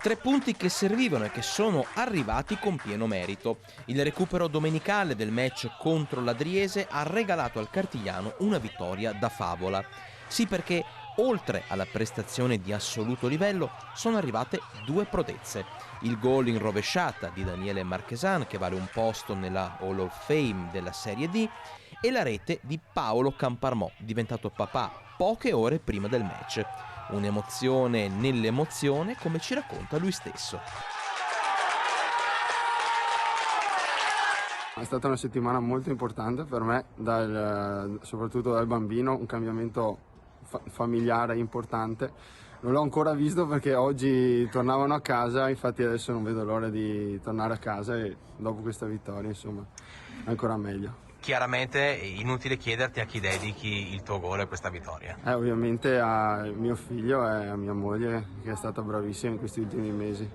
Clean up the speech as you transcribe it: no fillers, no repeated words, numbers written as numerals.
3 punti che servivano e che sono arrivati con pieno merito. Il recupero domenicale del match contro l'Adriese ha regalato al Cartigliano una vittoria da favola. Sì, perché oltre alla prestazione di assoluto livello sono arrivate 2 prodezze. Il gol in rovesciata di Daniele Marchesan, che vale un posto nella Hall of Fame della Serie D, e la rete di Paolo Camparmò, diventato papà poche ore prima del match. Un'emozione nell'emozione, come ci racconta lui stesso. È stata una settimana molto importante per me, soprattutto dal bambino, un cambiamento familiare importante. Non l'ho ancora visto perché oggi tornavano a casa, infatti adesso non vedo l'ora di tornare a casa e dopo questa vittoria, insomma, ancora meglio. Chiaramente è inutile chiederti a chi dedichi il tuo gol e questa vittoria. Ovviamente a mio figlio e a mia moglie, che è stata bravissima in questi ultimi mesi.